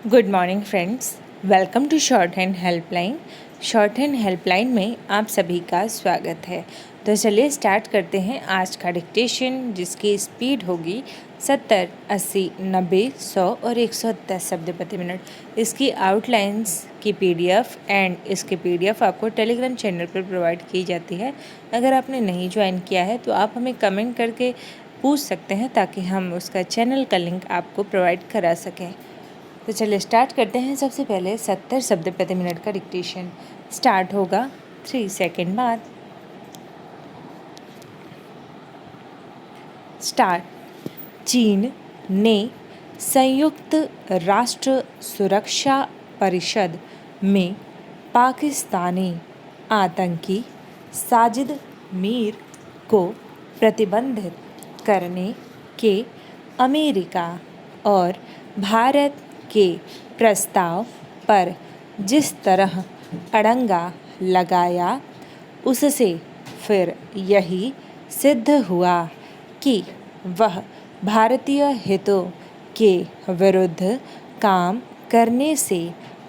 Good morning friends, welcome to shorthand helpline. Shorthand helpline में आप सभी का स्वागत है। तो चलिए स्टार्ट करते हैं आज का डिक्टेशन, जिसकी स्पीड होगी 70, 80, 90, 100 और 110 शब्द प्रति मिनट। इसकी आउटलाइंस की पीडीएफ एंड इसकी पीडीएफ आपको टेलीग्राम चैनल पर प्रोवाइड की जाती है। अगर आपने नहीं ज्वाइन किया है तो आप हमें कमेंट करके पूछ सकते हैं, ताकि हम उसका चैनल का लिंक आपको प्रोवाइड करा सकें। तो चलिए स्टार्ट करते हैं। सबसे पहले 70 शब्द प्रति मिनट का डिक्टेशन स्टार्ट होगा 3 सेकेंड बाद। स्टार्ट। चीन ने संयुक्त राष्ट्र सुरक्षा परिषद में पाकिस्तानी आतंकी साजिद मीर को प्रतिबंधित करने के अमेरिका और भारत के प्रस्ताव पर जिस तरह अड़ंगा लगाया, उससे फिर यही सिद्ध हुआ कि वह भारतीय हितों के विरुद्ध काम करने से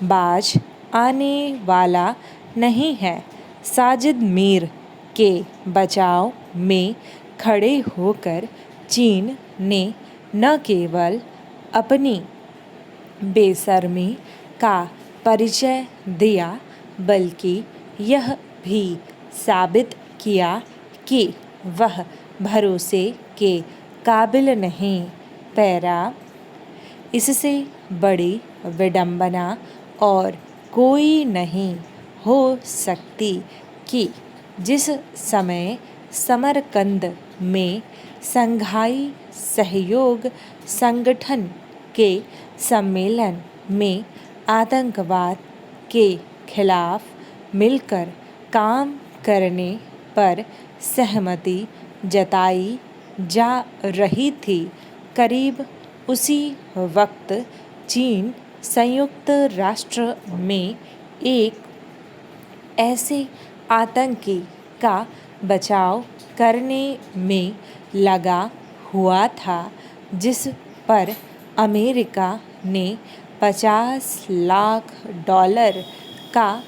बाज आने वाला नहीं है। साजिद मीर के बचाव में खड़े होकर चीन ने न केवल अपनी बेशर्मी का परिचय दिया, बल्कि यह भी साबित किया कि वह भरोसे के काबिल नहीं। पैरा। इससे बड़ी विडंबना और कोई नहीं हो सकती कि जिस समय समरकंद में संघाई सहयोग संगठन के सम्मेलन में आतंकवाद के खिलाफ मिलकर काम करने पर सहमति जताई जा रही थी, करीब उसी वक्त चीन संयुक्त राष्ट्र में एक ऐसे आतंकी का बचाव करने में लगा हुआ था जिस पर अमेरिका ने $50 लाख का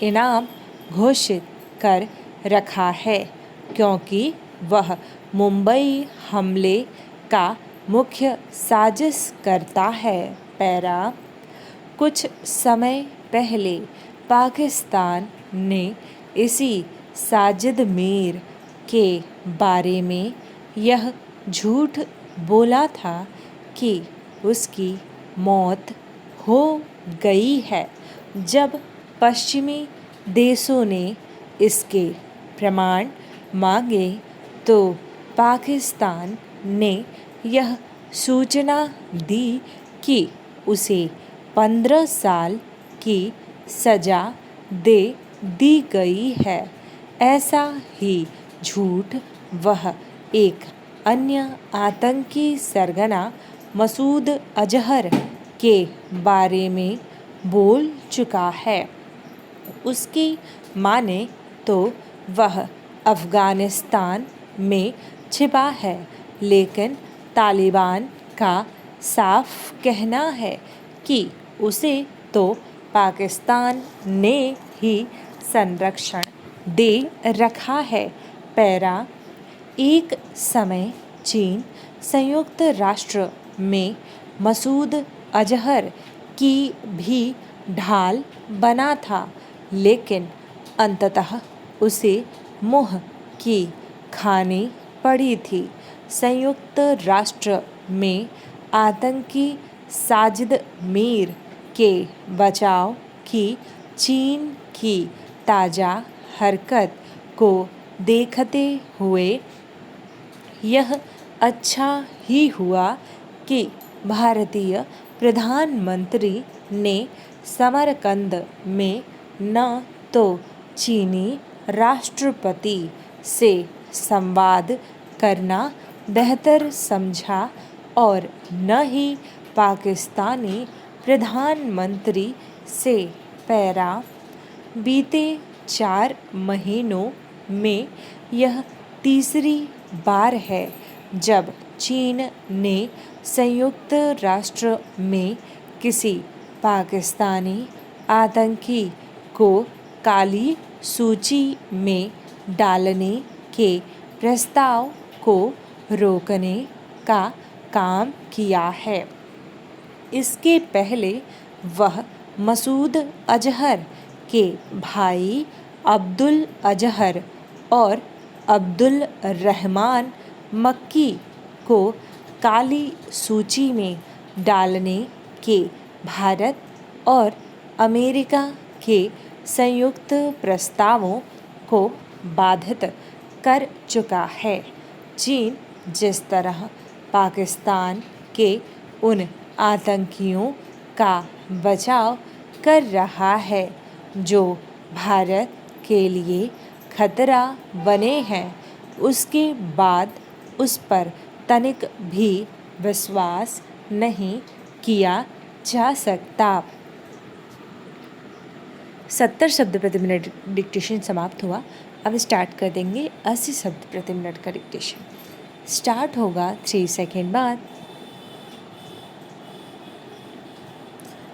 इनाम घोषित कर रखा है, क्योंकि वह मुंबई हमले का मुख्य साजिशकर्ता है। पैरा। कुछ समय पहले पाकिस्तान ने इसी साजिद मीर के बारे में यह झूठ बोला था कि उसकी मौत हो गई है। जब पश्चिमी देशों ने इसके प्रमाण मांगे तो पाकिस्तान ने यह सूचना दी कि उसे 15 साल की सज़ा दे दी गई है। ऐसा ही झूठ वह एक अन्य आतंकी सरगना मसूद अजहर के बारे में बोल चुका है। उसकी माने तो वह अफ़गानिस्तान में छिपा है, लेकिन तालिबान का साफ कहना है कि उसे तो पाकिस्तान ने ही संरक्षण दे रखा है। पैरा। एक समय चीन संयुक्त राष्ट्र में मसूद अजहर की भी ढाल बना था, लेकिन अंततः उसे मुँह की खानी पड़ी थी। संयुक्त राष्ट्र में आतंकी साजिद मीर के बचाव की चीन की ताज़ा हरकत को देखते हुए यह अच्छा ही हुआ कि भारतीय प्रधानमंत्री ने समरकंद में न तो चीनी राष्ट्रपति से संवाद करना बेहतर समझा और न ही पाकिस्तानी प्रधानमंत्री से। पैरा। बीते 4 महीनों में यह तीसरी बार है जब चीन ने संयुक्त राष्ट्र में किसी पाकिस्तानी आतंकी को काली सूची में डालने के प्रस्ताव को रोकने का काम किया है। इसके पहले वह मसूद अजहर के भाई अब्दुल अजहर और अब्दुल रहमान मक्की को काली सूची में डालने के भारत और अमेरिका के संयुक्त प्रस्तावों को बाधित कर चुका है। चीन जिस तरह पाकिस्तान के उन आतंकियों का बचाव कर रहा है जो भारत के लिए खतरा बने हैं, उसके बाद उस पर तनिक भी विश्वास नहीं किया जा सकता। 70 शब्द प्रति मिनट डिक्टेशन समाप्त हुआ। अब स्टार्ट कर देंगे 80 शब्द प्रति मिनट का डिक्टेशन। स्टार्ट होगा 3 सेकेंड बाद।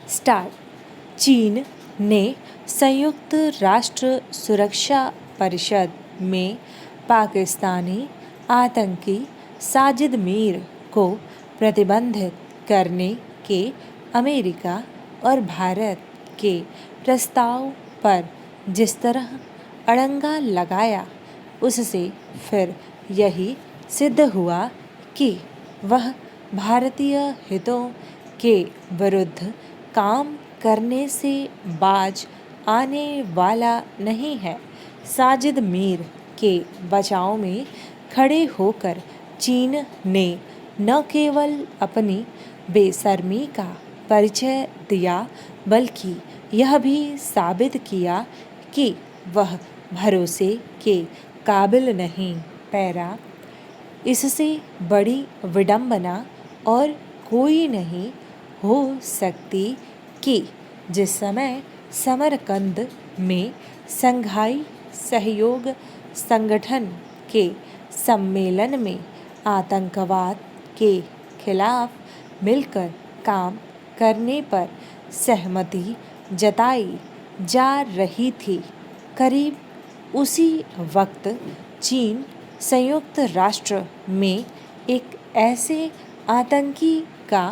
स्टार्ट। चीन ने संयुक्त राष्ट्र सुरक्षा परिषद में पाकिस्तानी आतंकी साजिद मीर को प्रतिबंधित करने के अमेरिका और भारत के प्रस्ताव पर जिस तरह अड़ंगा लगाया, उससे फिर यही सिद्ध हुआ कि वह भारतीय हितों के विरुद्ध काम करने से बाज आने वाला नहीं है। साजिद मीर के बचाव में खड़े होकर चीन ने न केवल अपनी बेशर्मी का परिचय दिया, बल्कि यह भी साबित किया कि वह भरोसे के काबिल नहीं। पैरा। इससे बड़ी विडंबना और कोई नहीं हो सकती कि जिस समय समरकंद में संघाई सहयोग संगठन के सम्मेलन में आतंकवाद के खिलाफ मिलकर काम करने पर सहमति जताई जा रही थी, करीब उसी वक्त चीन संयुक्त राष्ट्र में एक ऐसे आतंकी का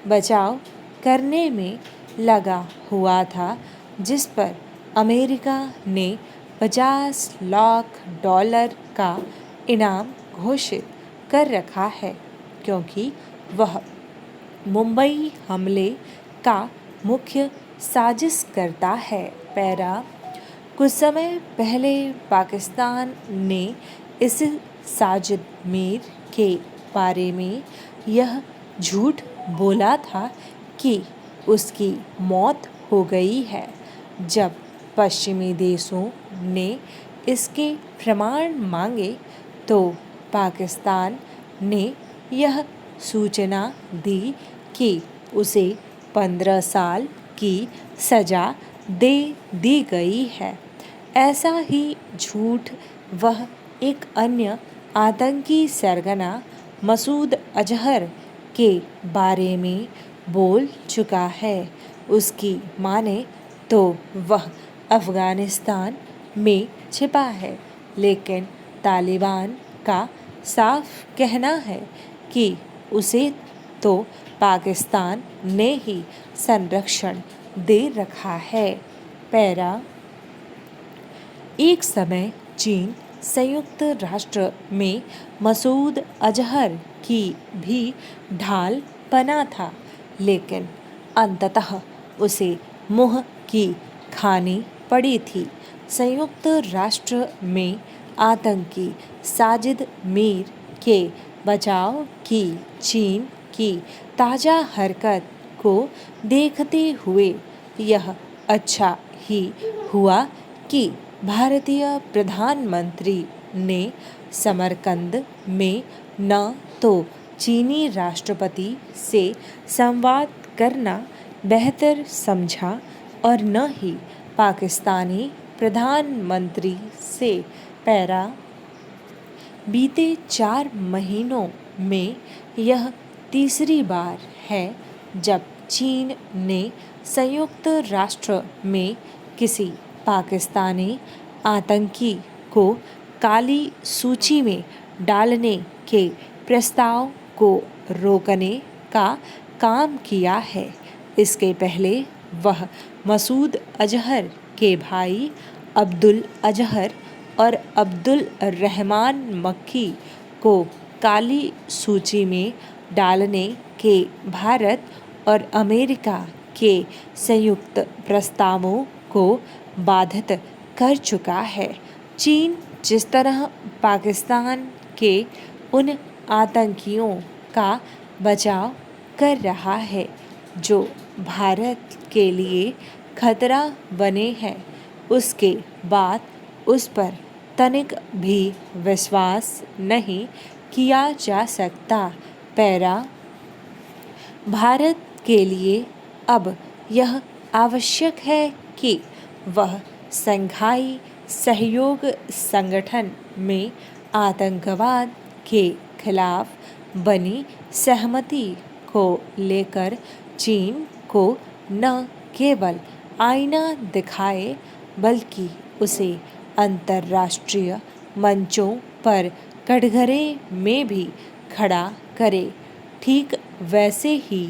बचाव करने में लगा हुआ था जिस पर अमेरिका ने $50 लाख का इनाम घोषित कर रखा है, क्योंकि वह मुंबई हमले का मुख्य साजिश करता है। पैरा। कुछ समय पहले पाकिस्तान ने इस साजिद मीर के बारे में यह झूठ बोला था कि उसकी मौत हो गई है। जब पश्चिमी देशों ने इसके प्रमाण मांगे तो पाकिस्तान ने यह सूचना दी कि उसे 15 साल की सज़ा दे दी गई है। ऐसा ही झूठ वह एक अन्य आतंकी सरगना मसूद अजहर के बारे में बोल चुका है। उसकी माने तो वह अफ़गानिस्तान में छिपा है, लेकिन तालिबान का साफ कहना है कि उसे तो पाकिस्तान ने ही संरक्षण दे रखा है। पैरा। एक समय चीन संयुक्त राष्ट्र में मसूद अजहर की भी ढाल बना था, लेकिन अंततः उसे मुँह की खानी पड़ी थी। संयुक्त राष्ट्र में आतंकी साजिद मीर के बचाव की चीन की ताज़ा हरकत को देखते हुए यह अच्छा ही हुआ कि भारतीय प्रधानमंत्री ने समरकंद में न तो चीनी राष्ट्रपति से संवाद करना बेहतर समझा और न ही पाकिस्तानी प्रधानमंत्री से। पैरा। बीते 4 महीनों में यह तीसरी बार है जब चीन ने संयुक्त राष्ट्र में किसी पाकिस्तानी आतंकी को काली सूची में डालने के प्रस्ताव को रोकने का काम किया है। इसके पहले वह मसूद अजहर के भाई अब्दुल अजहर और अब्दुल रहमान मक्की को काली सूची में डालने के भारत और अमेरिका के संयुक्त प्रस्तावों को बाधित कर चुका है। चीन जिस तरह पाकिस्तान के उन आतंकियों का बचाव कर रहा है जो भारत के लिए खतरा बने हैं, उसके बाद उस पर तनिक भी विश्वास नहीं किया जा सकता। पैरा भारत के लिए अब यह आवश्यक है कि वह शंघाई सहयोग संगठन में आतंकवाद के खिलाफ बनी सहमति को लेकर चीन को न केवल आईना दिखाए बल्कि उसे अंतर्राष्ट्रीय मंचों पर कटघरे में भी खड़ा करे, ठीक वैसे ही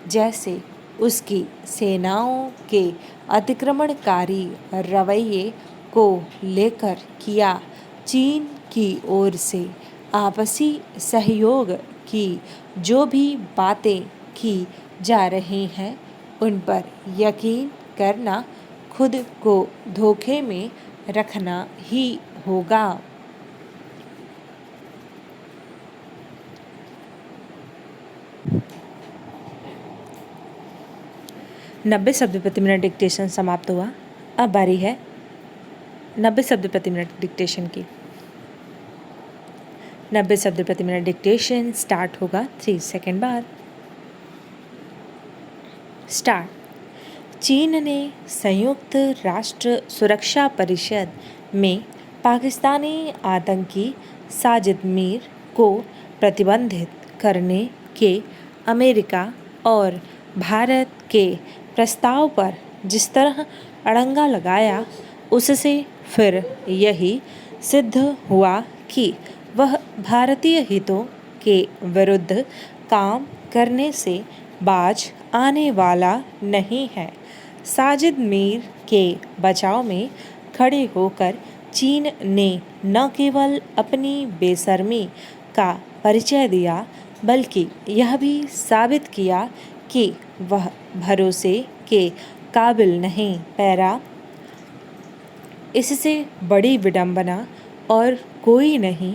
जैसे उसकी सेनाओं के अतिक्रमणकारी रवैये को लेकर किया। चीन की ओर से आपसी सहयोग की जो भी बातें की जा रही हैं, उन पर यकीन करना खुद को धोखे में रखना ही होगा। 90 शब्द प्रति मिनट डिक्टेशन समाप्त हुआ। अब बारी है 90 शब्द प्रति मिनट डिक्टेशन की। 90 शब्द प्रति मिनट डिक्टेशन स्टार्ट होगा 3 सेकेंड बाद। स्टार्ट। चीन ने संयुक्त राष्ट्र सुरक्षा परिषद में पाकिस्तानी आतंकी साजिद मीर को प्रतिबंधित करने के अमेरिका और भारत के प्रस्ताव पर जिस तरह अड़ंगा लगाया, उससे फिर यही सिद्ध हुआ कि वह भारतीय हितों के विरुद्ध काम करने से बाज आने वाला नहीं है। साजिद मीर के बचाव में खड़े होकर चीन ने न केवल अपनी बेशर्मी का परिचय दिया, बल्कि यह भी साबित किया कि वह भरोसे के काबिल नहीं। पैरा। इससे बड़ी विडंबना और कोई नहीं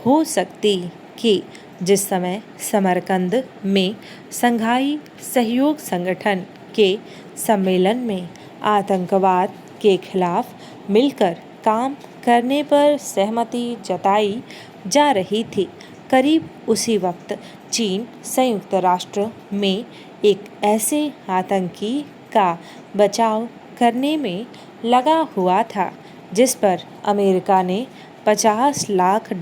हो सकती कि जिस समय समरकंद में शंघाई सहयोग संगठन के सम्मेलन में आतंकवाद के खिलाफ मिलकर काम करने पर सहमति जताई जा रही थी, करीब उसी वक्त चीन संयुक्त राष्ट्र में एक ऐसे आतंकी का बचाव करने में लगा हुआ था जिस पर अमेरिका ने $50 लाख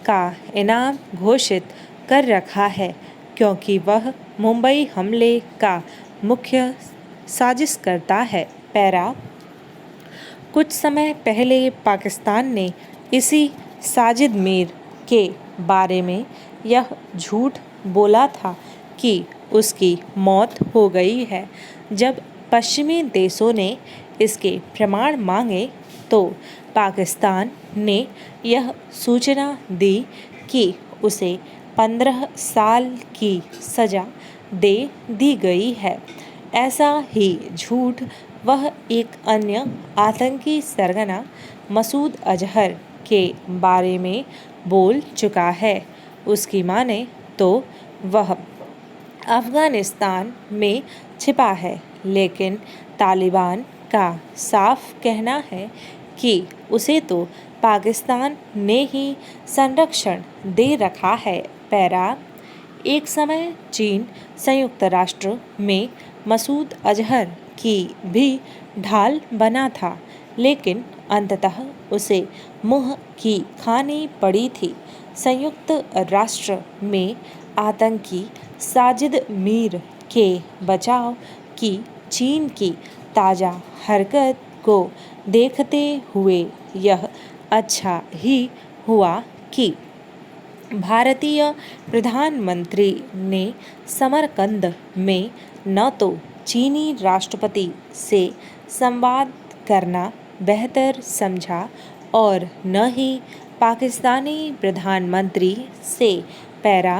का इनाम घोषित कर रखा है, क्योंकि वह मुंबई हमले का मुख्य साजिशकर्ता है। पैरा। कुछ समय पहले पाकिस्तान ने इसी साजिद मीर के बारे में यह झूठ बोला था कि उसकी मौत हो गई है। जब पश्चिमी देशों ने इसके प्रमाण मांगे तो पाकिस्तान ने यह सूचना दी कि उसे 15 साल की सज़ा दे दी गई है। ऐसा ही झूठ वह एक अन्य आतंकी सरगना मसूद अजहर के बारे में बोल चुका है। उसकी माने तो वह अफ़गानिस्तान में छिपा है, लेकिन तालिबान का साफ कहना है कि उसे तो पाकिस्तान ने ही संरक्षण दे रखा है। पैरा। एक समय चीन संयुक्त राष्ट्र में मसूद अजहर की भी ढाल बना था, लेकिन अंततः उसे मुँह की खानी पड़ी थी। संयुक्त राष्ट्र में आतंकी साजिद मीर के बचाव की चीन की ताज़ा हरकत को देखते हुए यह अच्छा ही हुआ कि भारतीय प्रधानमंत्री ने समरकंद में न तो चीनी राष्ट्रपति से संवाद करना बेहतर समझा और न ही पाकिस्तानी प्रधानमंत्री से पैरा।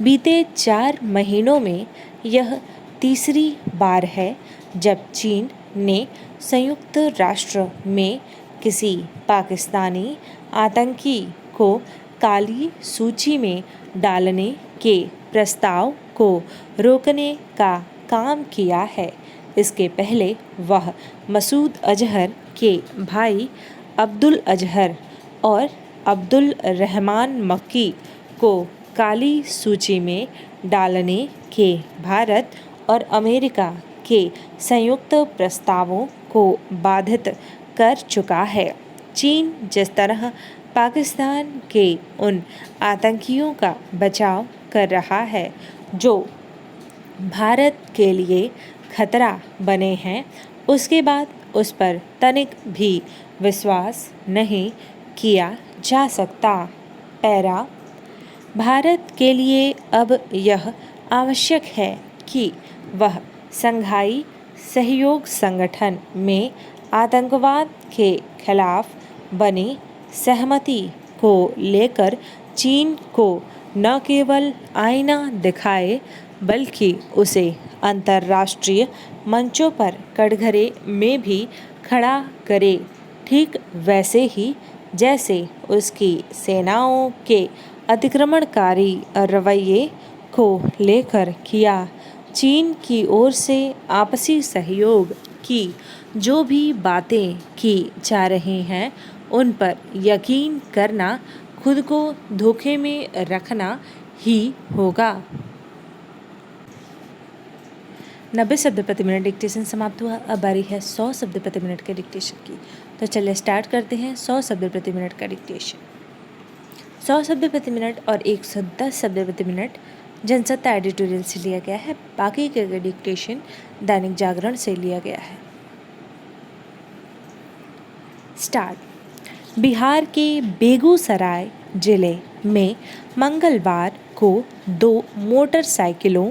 बीते 4 महीनों में यह तीसरी बार है जब चीन ने संयुक्त राष्ट्र में किसी पाकिस्तानी आतंकी को काली सूची में डालने के प्रस्ताव को रोकने का काम किया है। इसके पहले वह मसूद अजहर के भाई अब्दुल अजहर और अब्दुल रहमान मक्की को काली सूची में डालने के भारत और अमेरिका के संयुक्त प्रस्तावों को बाधित कर चुका है। चीन जिस तरह पाकिस्तान के उन आतंकियों का बचाव कर रहा है जो भारत के लिए खतरा बने हैं, उसके बाद उस पर तनिक भी विश्वास नहीं किया जा सकता। पैरा। भारत के लिए अब यह आवश्यक है कि वह संघाई सहयोग संगठन में आतंकवाद के खिलाफ बनी सहमति को लेकर चीन को न केवल आईना दिखाए बल्कि उसे अंतर्राष्ट्रीय मंचों पर कटघरे में भी खड़ा करे, ठीक वैसे ही जैसे उसकी सेनाओं के अतिक्रमणकारी रवैये को लेकर किया। चीन की ओर से आपसी सहयोग की जो भी बातें की जा रही हैं उन पर यकीन करना खुद को धोखे में रखना ही होगा। 90 शब्द प्रति मिनट डिक्टेशन समाप्त हुआ। अब बारी है 100 शब्द प्रति मिनट के डिक्टेशन की। तो चलिए स्टार्ट करते हैं 100 शब्द प्रति मिनट का डिक्टेशन। 100 शब्द प्रति मिनट और 110 शब्द प्रति मिनट जनसत्ता एडिटोरियल से लिया गया है। बाकी के डिक्टेशन दैनिक जागरण से लिया गया है। स्टार्ट। बिहार के बेगूसराय जिले में मंगलवार को 2 मोटरसाइकिलों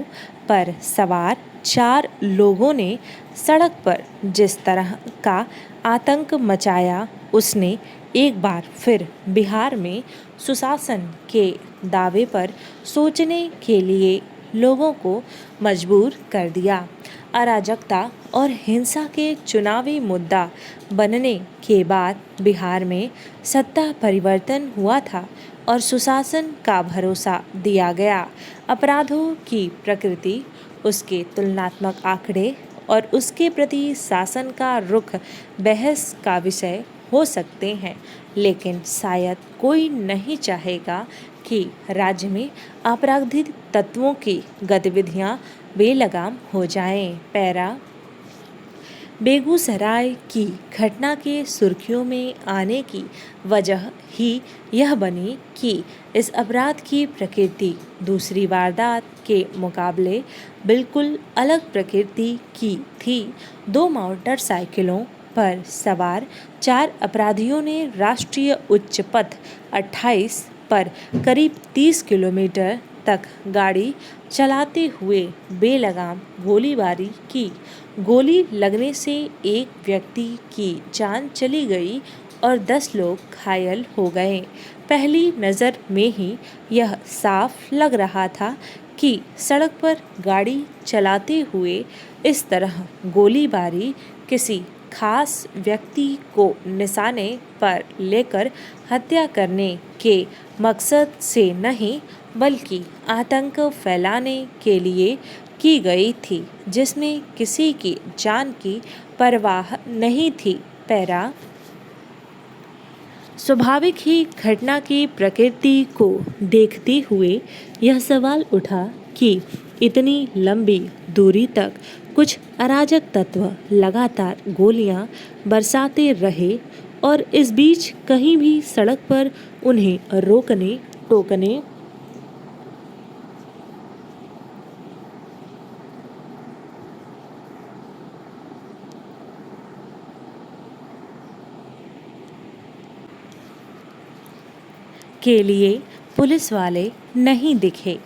पर सवार 4 लोगों ने सड़क पर जिस तरह का आतंक मचाया उसने एक बार फिर बिहार में सुशासन के दावे पर सोचने के लिए लोगों को मजबूर कर दिया। अराजकता और हिंसा के चुनावी मुद्दा बनने के बाद बिहार में सत्ता परिवर्तन हुआ था और सुशासन का भरोसा दिया गया। अपराधों की प्रकृति, उसके तुलनात्मक आंकड़े और उसके प्रति शासन का रुख बहस का विषय हो सकते हैं, लेकिन शायद कोई नहीं चाहेगा कि राज्य में आपराधिक तत्वों की गतिविधियां बेलगाम हो जाएं। पैरा। बेगूसराय की घटना के सुर्खियों में आने की वजह ही यह बनी कि इस अपराध की प्रकृति दूसरी वारदात के मुकाबले बिल्कुल अलग प्रकृति की थी। 2 मोटरसाइकिलों पर सवार 4 अपराधियों ने राष्ट्रीय उच्च पथ 28 पर करीब 30 किलोमीटर तक गाड़ी चलाते हुए बेलगाम गोलीबारी की। गोली लगने से एक व्यक्ति की जान चली गई और 10 लोग घायल हो गए। पहली नज़र में ही यह साफ लग रहा था कि सड़क पर गाड़ी चलाते हुए इस तरह गोलीबारी किसी खास व्यक्ति को निशाने पर लेकर हत्या करने के मकसद से नहीं बल्कि आतंक फैलाने के लिए की गई थी, जिसमें किसी की जान की परवाह नहीं थी। पैरा। स्वाभाविक ही घटना की प्रकृति को देखते हुए यह सवाल उठा कि इतनी लंबी दूरी तक कुछ अराजक तत्व लगातार गोलियां बरसाते रहे और इस बीच कहीं भी सड़क पर उन्हें रोकने टोकने के लिए पुलिस वाले नहीं दिखे,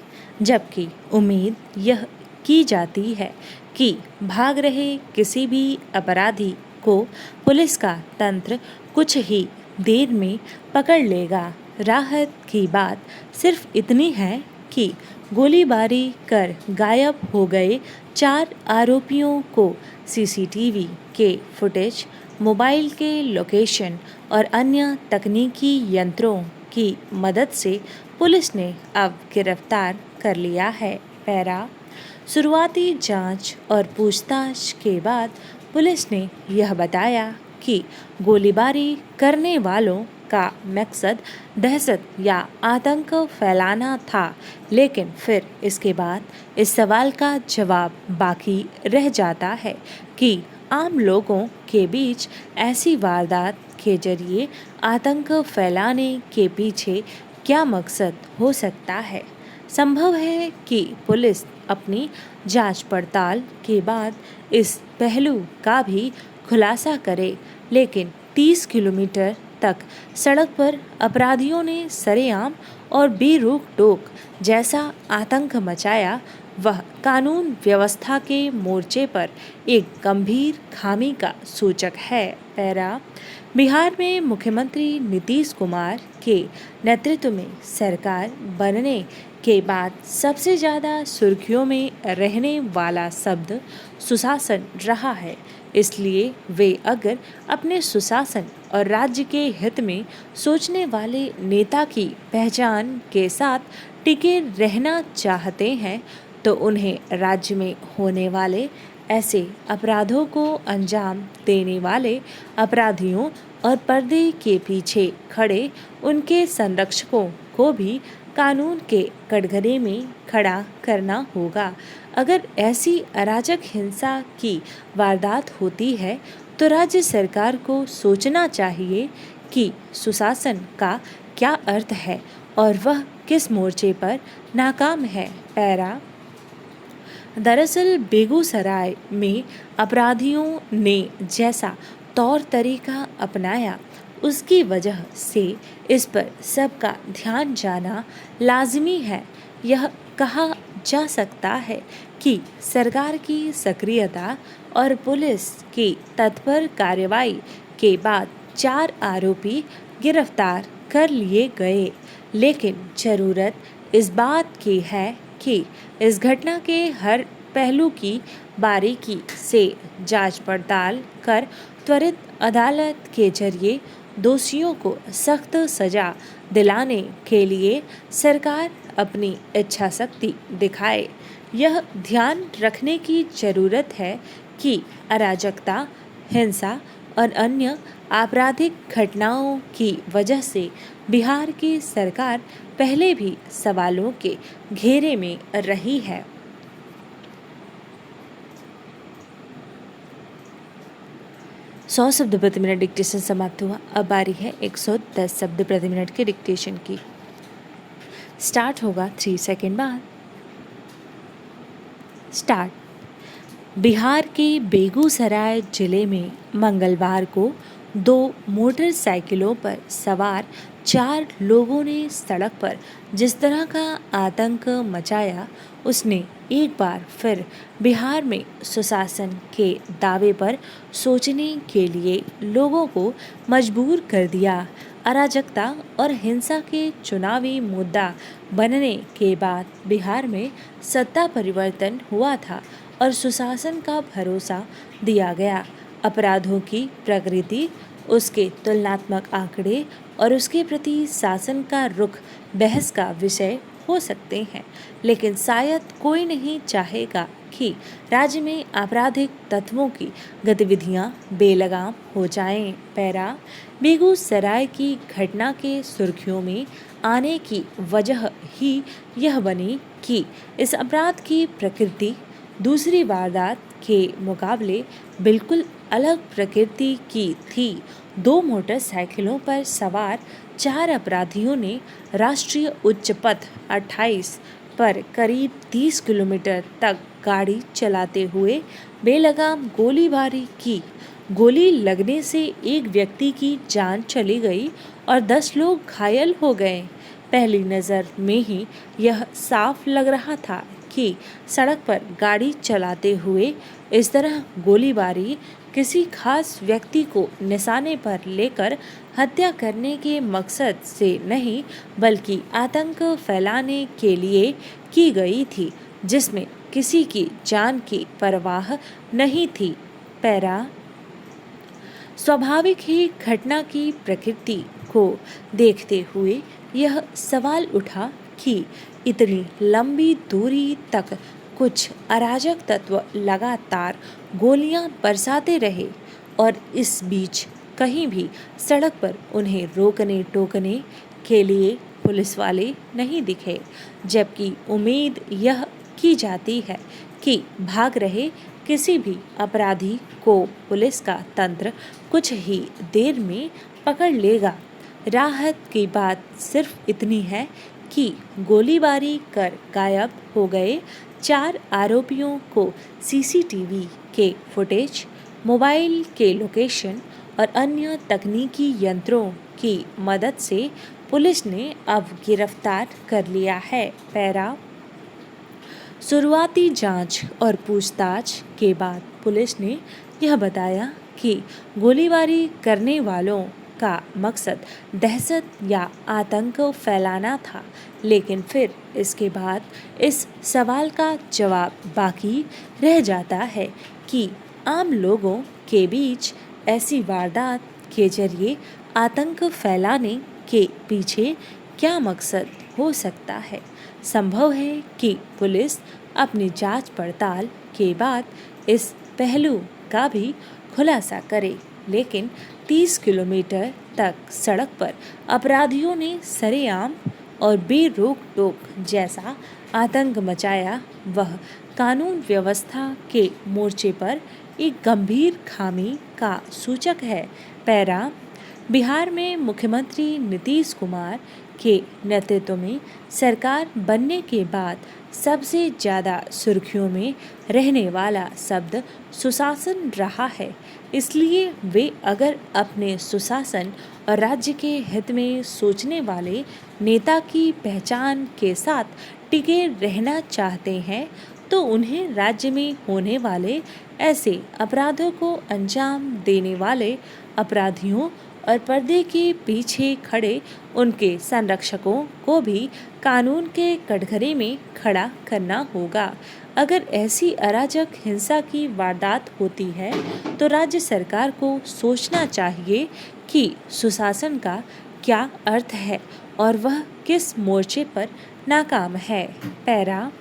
जबकि उम्मीद यह की जाती है कि भाग रहे किसी भी अपराधी को पुलिस का तंत्र कुछ ही देर में पकड़ लेगा। राहत की बात सिर्फ इतनी है कि गोलीबारी कर गायब हो गए 4 आरोपियों को सीसीटीवी के फुटेज, मोबाइल के लोकेशन और अन्य तकनीकी यंत्रों की मदद से पुलिस ने अब गिरफ्तार कर लिया है। पैरा शुरुआती जांच और पूछताछ के बाद पुलिस ने यह बताया कि गोलीबारी करने वालों का मकसद दहशत या आतंक फैलाना था, लेकिन फिर इसके बाद इस सवाल का जवाब बाकी रह जाता है कि आम लोगों के बीच ऐसी वारदात के जरिए आतंक फैलाने के पीछे क्या मकसद हो सकता है। संभव है कि पुलिस अपनी जांच पड़ताल के बाद इस पहलू का भी खुलासा करे, लेकिन 30 किलोमीटर तक सड़क पर अपराधियों ने सरेआम और बेरोक टोक जैसा आतंक मचाया, वह कानून व्यवस्था के मोर्चे पर एक गंभीर खामी का सूचक है। पैरा बिहार में मुख्यमंत्री नीतीश कुमार के नेतृत्व में सरकार बनने के बाद सबसे ज़्यादा सुर्खियों में रहने वाला शब्द सुशासन रहा है। इसलिए वे अगर अपने सुशासन और राज्य के हित में सोचने वाले नेता की पहचान के साथ टिके रहना चाहते हैं, तो उन्हें राज्य में होने वाले ऐसे अपराधों को अंजाम देने वाले अपराधियों और पर्दे के पीछे खड़े उनके संरक्षकों को भी कानून के कटघरे में खड़ा करना होगा। अगर ऐसी अराजक हिंसा की वारदात होती है, तो राज्य सरकार को सोचना चाहिए कि सुशासन का क्या अर्थ है और वह किस मोर्चे पर नाकाम है। पैरा दरअसल बेगूसराय में अपराधियों ने जैसा तौर तरीका अपनाया, उसकी वजह से इस पर सबका ध्यान जाना लाजमी है। यह कहा जा सकता है कि सरकार की सक्रियता और पुलिस की तत्पर कार्रवाई के बाद 4 आरोपी गिरफ्तार कर लिए गए, लेकिन ज़रूरत इस बात की है कि इस घटना के हर पहलू की बारीकी से जांच पड़ताल कर त्वरित अदालत के जरिए दोषियों को सख्त सजा दिलाने के लिए सरकार अपनी इच्छा शक्ति दिखाए। यह ध्यान रखने की ज़रूरत है कि अराजकता, हिंसा और अन्य आपराधिक घटनाओं की वजह से बिहार की सरकार पहले भी सवालों के घेरे में रही है। 100 शब्द प्रति मिनट डिक्टेशन समाप्त हुआ। अब बारी है 110 शब्द प्रति मिनट के डिक्टेशन की। स्टार्ट होगा 3 सेकेंड बाद। स्टार्ट। बिहार के बेगूसराय जिले में मंगलवार को 2 मोटरसाइकिलों पर सवार 4 लोगों ने सड़क पर जिस तरह का आतंक मचाया, उसने एक बार फिर बिहार में सुशासन के दावे पर सोचने के लिए लोगों को मजबूर कर दिया। अराजकता और हिंसा के चुनावी मुद्दा बनने के बाद बिहार में सत्ता परिवर्तन हुआ था और सुशासन का भरोसा दिया गया। अपराधों की प्रकृति, उसके तुलनात्मक आंकड़े और उसके प्रति शासन का रुख बहस का विषय हो सकते हैं, लेकिन शायद कोई नहीं चाहेगा कि राज्य में आपराधिक तत्वों की गतिविधियां बेलगाम हो जाएं। पैरा बेगूसराय की घटना के सुर्खियों में आने की वजह ही यह बनी कि इस अपराध की प्रकृति दूसरी वारदात के मुकाबले बिल्कुल अलग प्रकृति की थी। 2 मोटरसाइकिलों पर सवार 4 अपराधियों ने राष्ट्रीय उच्च पथ 28 पर करीब 30 किलोमीटर तक गाड़ी चलाते हुए बेलगाम गोलीबारी की। गोली लगने से एक व्यक्ति की जान चली गई और 10 लोग घायल हो गए। पहली नज़र में ही यह साफ लग रहा था कि सड़क पर गाड़ी चलाते हुए इस तरह गोलीबारी किसी खास व्यक्ति को निशाने पर लेकर हत्या करने के मकसद से नहीं, बल्कि आतंक फैलाने के लिए की गई थी, जिसमें किसी की जान की परवाह नहीं थी। पैरा स्वाभाविक ही घटना की प्रकृति को देखते हुए यह सवाल उठा कि इतनी लंबी दूरी तक कुछ अराजक तत्व लगातार गोलियां बरसाते रहे और इस बीच कहीं भी सड़क पर उन्हें रोकने टोकने के लिए पुलिस वाले नहीं दिखे, जबकि उम्मीद यह की जाती है कि भाग रहे किसी भी अपराधी को पुलिस का तंत्र कुछ ही देर में पकड़ लेगा। राहत की बात सिर्फ इतनी है कि गोलीबारी कर गायब हो गए 4 आरोपियों को सीसीटीवी के फुटेज, मोबाइल के लोकेशन और अन्य तकनीकी यंत्रों की मदद से पुलिस ने अब गिरफ्तार कर लिया है। पैरा शुरुआती जांच और पूछताछ के बाद पुलिस ने यह बताया कि गोलीबारी करने वालों का मकसद दहशत या आतंक फैलाना था, लेकिन फिर इसके बाद इस सवाल का जवाब बाकी रह जाता है कि आम लोगों के बीच ऐसी वारदात के जरिए आतंक फैलाने के पीछे क्या मकसद हो सकता है। संभव है कि पुलिस अपनी जांच पड़ताल के बाद इस पहलू का भी खुलासा करे, लेकिन 30 किलोमीटर तक सड़क पर अपराधियों ने सरेआम और बेरोक टोक जैसा आतंक मचाया, वह कानून व्यवस्था के मोर्चे पर एक गंभीर खामी का सूचक है। पैरा बिहार में मुख्यमंत्री नीतीश कुमार के नेतृत्व में सरकार बनने के बाद सबसे ज़्यादा सुर्खियों में रहने वाला शब्द सुशासन रहा है। इसलिए वे अगर अपने सुशासन और राज्य के हित में सोचने वाले नेता की पहचान के साथ टिके रहना चाहते हैं, तो उन्हें राज्य में होने वाले ऐसे अपराधों को अंजाम देने वाले अपराधियों और पर्दे के पीछे खड़े उनके संरक्षकों को भी कानून के कटघरे में खड़ा करना होगा। अगर ऐसी अराजक हिंसा की वारदात होती है तो राज्य सरकार को सोचना चाहिए कि सुशासन का क्या अर्थ है और वह किस मोर्चे पर नाकाम है। पैरा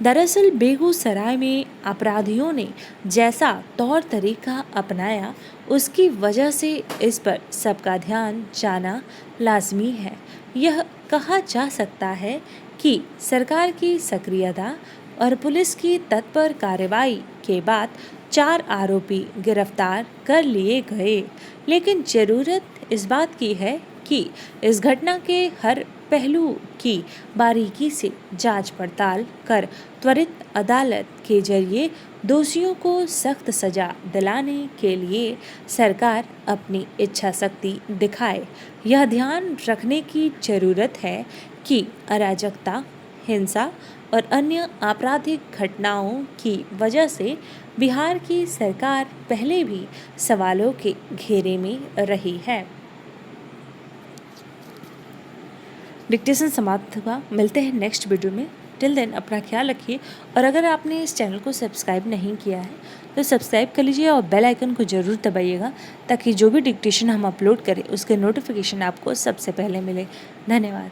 दरअसल बेगूसराय में अपराधियों ने जैसा तौर तरीका अपनाया, उसकी वजह से इस पर सबका ध्यान जाना लाजमी है। यह कहा जा सकता है कि सरकार की सक्रियता और पुलिस की तत्पर कार्रवाई के बाद 4 आरोपी गिरफ्तार कर लिए गए, लेकिन ज़रूरत इस बात की है कि इस घटना के हर पहलू की बारीकी से जांच पड़ताल कर त्वरित अदालत के जरिए दोषियों को सख्त सजा दिलाने के लिए सरकार अपनी इच्छा शक्ति दिखाए। यह ध्यान रखने की जरूरत है कि अराजकता, हिंसा और अन्य आपराधिक घटनाओं की वजह से बिहार की सरकार पहले भी सवालों के घेरे में रही है। डिक्टेशन समाप्त हुआ। मिलते हैं नेक्स्ट वीडियो में। टिल देन अपना ख्याल रखिए और अगर आपने इस चैनल को सब्सक्राइब नहीं किया है तो सब्सक्राइब कर लीजिए और बेल आइकन को ज़रूर दबाइएगा ताकि जो भी डिक्टेशन हम अपलोड करें उसके नोटिफिकेशन आपको सबसे पहले मिले। धन्यवाद।